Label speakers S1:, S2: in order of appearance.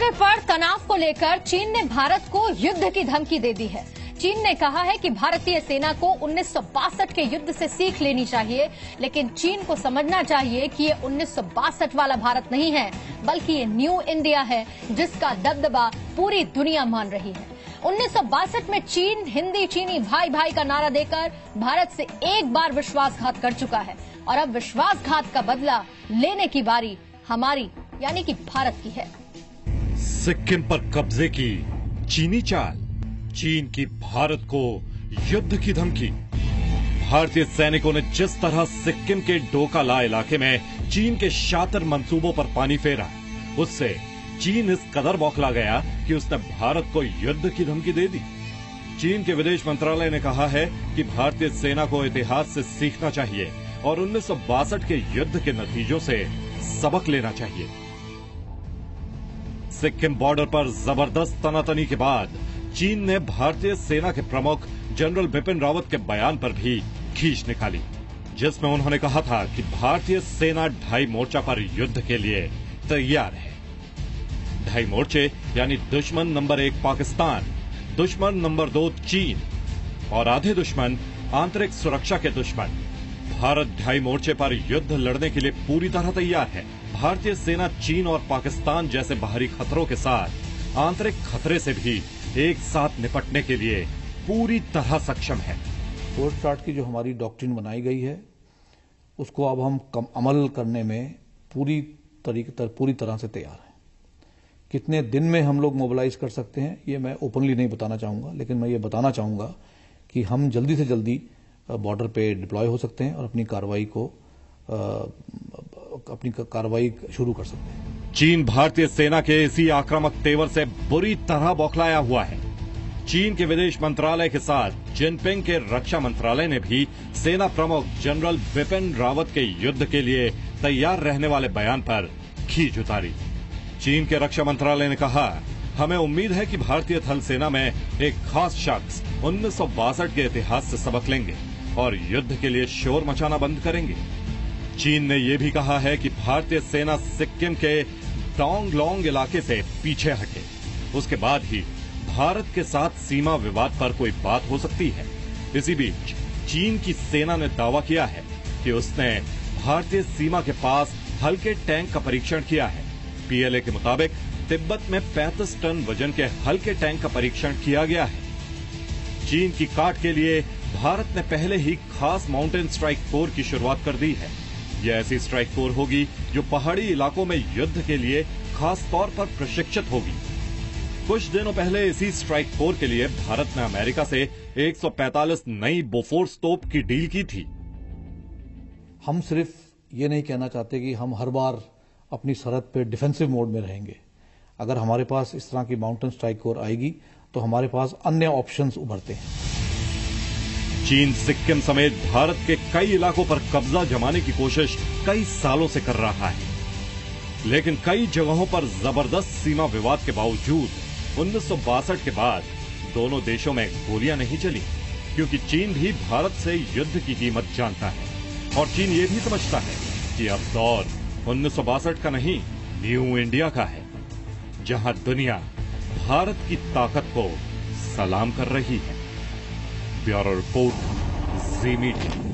S1: Border पर तनाव को लेकर चीन ने भारत को युद्ध की धमकी दे दी है। चीन ने कहा है कि भारतीय सेना को 1962 के युद्ध से सीख लेनी चाहिए, लेकिन चीन को समझना चाहिए कि ये 1962 वाला भारत नहीं है, बल्कि ये न्यू इंडिया है जिसका दबदबा पूरी दुनिया मान रही है। 1962 में चीन हिंदी चीनी भाई भाई का नारा देकर भारत से एक बार विश्वासघात कर चुका है और अब विश्वासघात का बदला लेने की बारी हमारी यानी कि भारत की है।
S2: सिक्किम पर कब्जे की चीनी चाल, चीन की भारत को युद्ध की धमकी। भारतीय सैनिकों ने जिस तरह सिक्किम के डोकाला इलाके में चीन के शातिर मंसूबों पर पानी फेरा, उससे चीन इस कदर बौखला गया कि उसने भारत को युद्ध की धमकी दे दी। चीन के विदेश मंत्रालय ने कहा है कि भारतीय सेना को इतिहास से सीखना चाहिए और 1962 के युद्ध के नतीजों से सबक लेना चाहिए। सिक्किम बॉर्डर पर जबरदस्त तनातनी के बाद चीन ने भारतीय सेना के प्रमुख जनरल बिपिन रावत के बयान पर भी खींच निकाली, जिसमें उन्होंने कहा था कि भारतीय सेना ढाई मोर्चा पर युद्ध के लिए तैयार है। ढाई मोर्चे यानी दुश्मन नंबर 1 पाकिस्तान, दुश्मन नंबर 2 चीन और आधे दुश्मन आंतरिक सुरक्षा के दुश्मन। भारत ढाई मोर्चे पर युद्ध लड़ने के लिए पूरी तरह तैयार है। भारतीय सेना चीन और पाकिस्तान जैसे बाहरी खतरों के साथ आंतरिक खतरे से भी एक साथ निपटने के लिए पूरी तरह सक्षम है।
S3: कोर्ट चार्ट की जो हमारी डॉक्ट्रिन बनाई गई है उसको अब हम अमल करने में पूरी तरह से तैयार हैं। कितने दिन में हम लोग मोबिलाइज कर सकते हैं ये मैं ओपनली नहीं बताना चाहूंगा, लेकिन मैं ये बताना चाहूंगा कि हम जल्दी से जल्दी बॉर्डर पे डिप्लॉय हो सकते हैं और अपनी कार्रवाई शुरू कर सकते हैं।
S2: चीन भारतीय सेना के इसी आक्रामक तेवर से बुरी तरह बौखलाया हुआ है। चीन के विदेश मंत्रालय के साथ जिनपिंग के रक्षा मंत्रालय ने भी सेना प्रमुख जनरल बिपिन रावत के युद्ध के लिए तैयार रहने वाले बयान पर खींच उतारी। चीन के रक्षा मंत्रालय ने कहा, हमें उम्मीद है कि भारतीय थल सेना में एक खास शख्स 1962 के इतिहास से सबक लेंगे और युद्ध के लिए शोर मचाना बंद करेंगे। चीन ने यह भी कहा है कि भारतीय सेना सिक्किम के डोंगलोंग इलाके से पीछे हटे, उसके बाद ही भारत के साथ सीमा विवाद पर कोई बात हो सकती है। इसी बीच चीन की सेना ने दावा किया है कि उसने भारतीय सीमा के पास हल्के टैंक का परीक्षण किया है। पीएलए के मुताबिक तिब्बत में 35 टन वजन के हल्के टैंक का परीक्षण किया गया है। चीन की काट के लिए भारत ने पहले ही खास माउंटेन स्ट्राइक फोर की शुरुआत कर दी है। यह ऐसी स्ट्राइक फोर होगी जो पहाड़ी इलाकों में युद्ध के लिए खास तौर पर प्रशिक्षित होगी। कुछ दिनों पहले इसी स्ट्राइक फोर के लिए भारत ने अमेरिका से 145 नई बोफोर्स तोप की डील की थी।
S3: हम सिर्फ ये नहीं कहना चाहते कि हम हर बार अपनी सरहद पे डिफेंसिव मोड में रहेंगे। अगर हमारे पास इस तरह की माउंटेन स्ट्राइक फोर आएगी तो हमारे पास अन्य ऑप्शंस उभरते हैं।
S2: चीन सिक्किम समेत भारत के कई इलाकों पर कब्जा जमाने की कोशिश कई सालों से कर रहा है, लेकिन कई जगहों पर जबरदस्त सीमा विवाद के बावजूद 1962 के बाद दोनों देशों में गोलियां नहीं चली, क्योंकि चीन भी भारत से युद्ध की कीमत जानता है और चीन ये भी समझता है कि अब दौर 1962 का नहीं, न्यू इंडिया का है, जहां दुनिया भारत की ताकत को सलाम कर रही है। ब्यूरो रिपोर्ट, जी मीडिया।